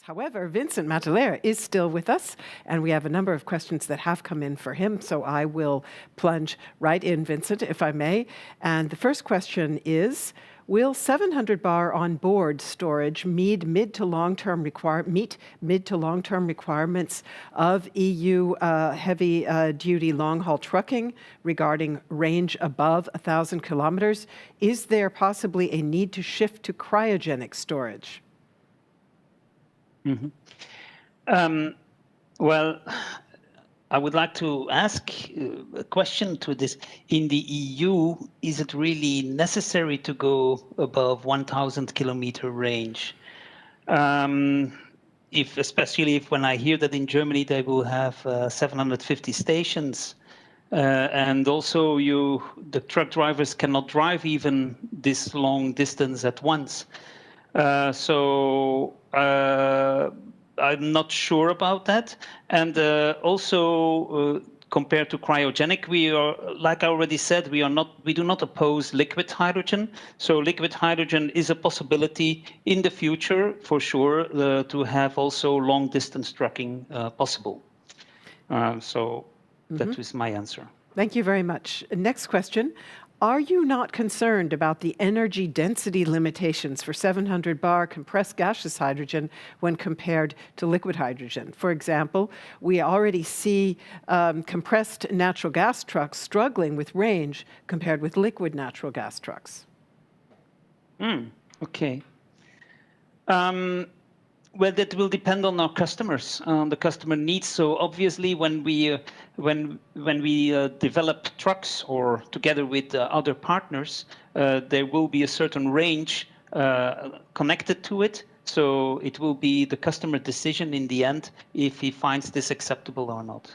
However, Vincent Mattelaer is still with us, and we have a number of questions that have come in for him, so I will plunge right in, Vincent, if I may. And the first question is, will 700 bar on board storage meet mid to long-term requirements of EU heavy-duty long-haul trucking regarding range above 1,000 kilometers? Is there possibly a need to shift to cryogenic storage? Well, I would like to ask a question to this. In the EU, is it really necessary to go above 1,000 kilometer range? Especially if when I hear that in Germany they will have 750 stations, and also the truck drivers cannot drive even this long distance at once. I'm not sure about that. And also compared to cryogenic, we are, like I already said, we do not oppose liquid hydrogen. So liquid hydrogen is a possibility in the future for sure to have also long distance trucking possible. That was my answer. Thank you very much. Next question. Are you not concerned about the energy density limitations for 700 bar compressed gaseous hydrogen when compared to liquid hydrogen? For example, we already see compressed natural gas trucks struggling with range compared with liquid natural gas trucks. Okay. Well, that will depend on our customers, on the customer needs. So obviously, when we develop trucks or together with other partners, there will be a certain range connected to it. So it will be the customer decision in the end if he finds this acceptable or not.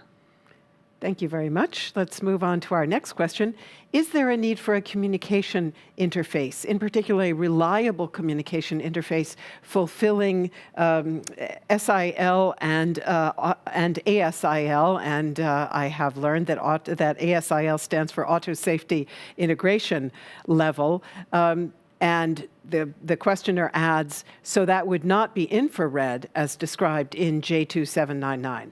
Thank you very much. Let's move on to our next question. Is there a need for a communication interface, in particular a reliable communication interface fulfilling SIL and ASIL? And I have learned that ASIL stands for Auto Safety Integration Level. And the questioner adds, so that would not be infrared as described in J2799.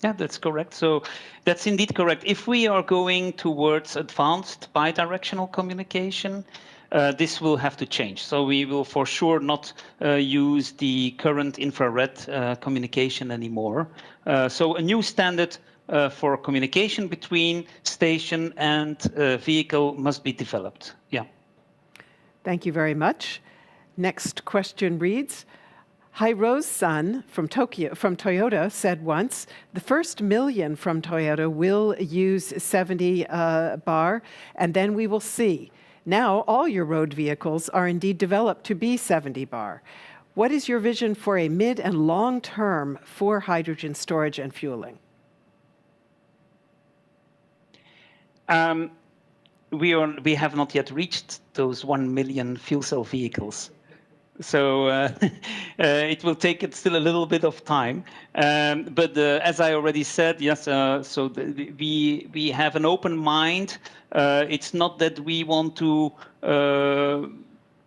Yeah, that's correct. So that's indeed correct. If we are going towards advanced bidirectional communication, this will have to change. So we will for sure not use the current infrared communication anymore. So a new standard for communication between station and vehicle must be developed. Yeah. Thank you very much. Next question reads, Hiro's son from Toyota said once, the first million from Toyota will use 70 bar, and then we will see. Now all your road vehicles are indeed developed to be 70 bar. What is your vision for a mid and long term for hydrogen storage and fueling? We have not yet reached those 1 million fuel cell vehicles. So it will take it still a little bit of time. But as I already said, yes, we have an open mind. It's not that we want to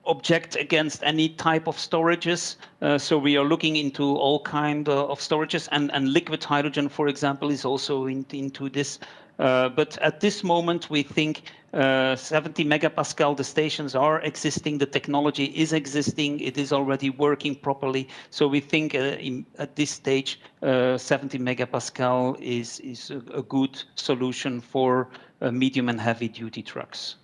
object against any type of storages. So we are looking into all kinds of storages, and liquid hydrogen, for example, is also into this. But at this moment, we think 70 megapascal, the stations are existing, the technology is existing, it is already working properly. So we think at this stage, 70 megapascal is a good solution for medium and heavy duty trucks.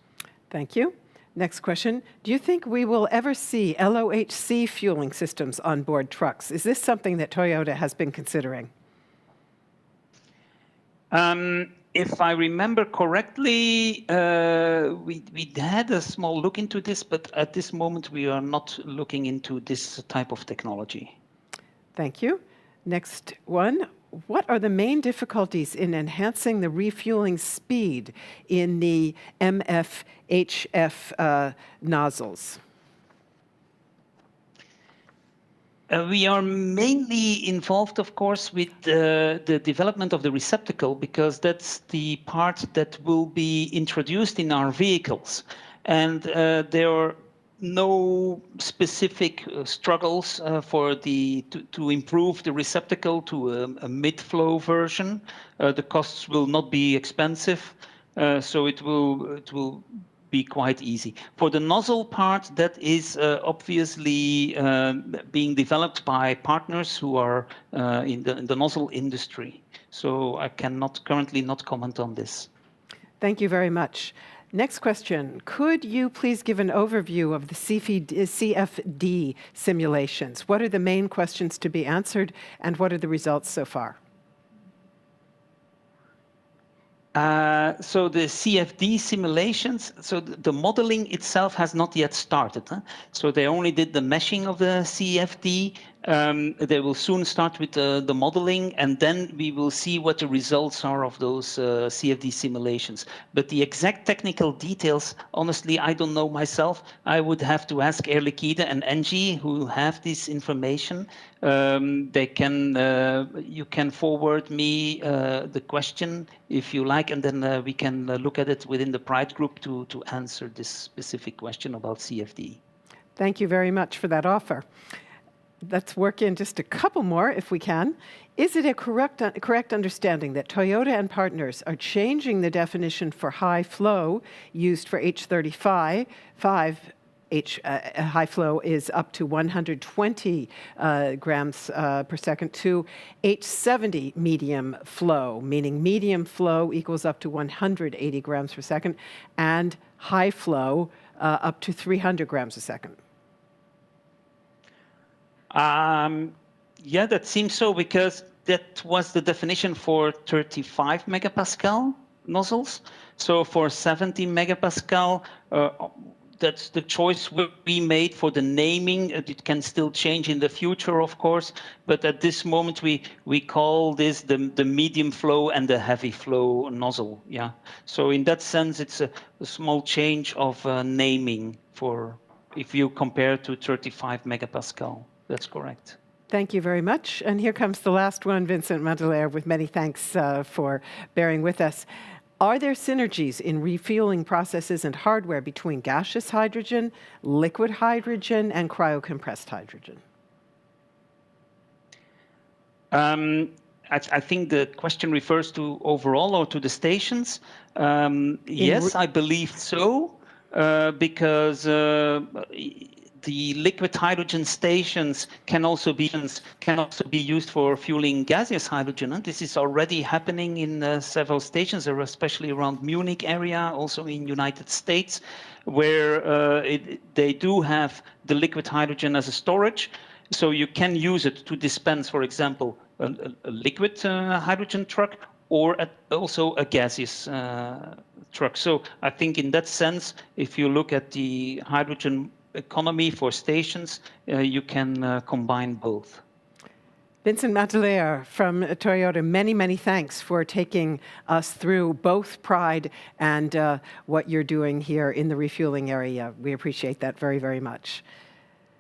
Thank you. Next question. Do you think we will ever see LOHC fueling systems on board trucks? Is this something that Toyota has been considering? If I remember correctly, we had a small look into this, but at this moment we are not looking into this type of technology. Thank you. Next one. What are the main difficulties in enhancing the refueling speed in the MFHF nozzles? We are mainly involved, of course, with the development of the receptacle, because that's the part that will be introduced in our vehicles. And there no specific struggles to improve the receptacle to a mid-flow version. The costs will not be expensive, so it will be quite easy. For the nozzle part, that is obviously being developed by partners who are in the nozzle industry. So I cannot currently not comment on this. Thank you very much. Next question. Could you please give an overview of the CFD simulations? What are the main questions to be answered, and what are the results so far? So the CFD simulations, so the modeling itself has not yet started. So they only did the meshing of the CFD. They will soon start with the modeling, and then we will see what the results are of those CFD simulations. But the exact technical details, honestly, I don't know myself. I would have to ask Air Liquide and Engie, who have this information. You can forward me the question if you like, and then we can look at it within the Pride group to answer this specific question about CFD. Thank you very much for that offer. Let's work in just a couple more if we can. Is it a correct understanding that Toyota and partners are changing the definition for high flow used for H35? High flow is up to 120 grams per second to H70 medium flow, meaning medium flow equals up to 180 grams per second, and high flow up to 300 grams a second. Yeah, that seems so, because that was the definition for 35 megapascal nozzles. So for 70 megapascal, that's the choice we made for the naming. It can still change in the future, of course, but at this moment we call this the medium flow and the heavy flow nozzle. Yeah. So in that sense, it's a small change of naming for if you compare to 35 megapascal. That's correct. Thank you very much. And here comes the last one, Vincent Mattelaer, with many thanks for bearing with us. Are there synergies in refueling processes and hardware between gaseous hydrogen, liquid hydrogen, and cryocompressed hydrogen? I think the question refers to overall or to the stations. Yes, I believe so, because the liquid hydrogen stations can also be used for fueling gaseous hydrogen. And this is already happening in several stations, especially around Munich area, also in United States, where they do have the liquid hydrogen as a storage. So you can use it to dispense, for example, a liquid hydrogen truck, or also a gaseous truck. So I think in that sense, if you look at the hydrogen economy for stations, you can combine both. Vincent Mattelaer from Toyota, many, many thanks for taking us through both Pride and what you're doing here in the refueling area. We appreciate that very, very much.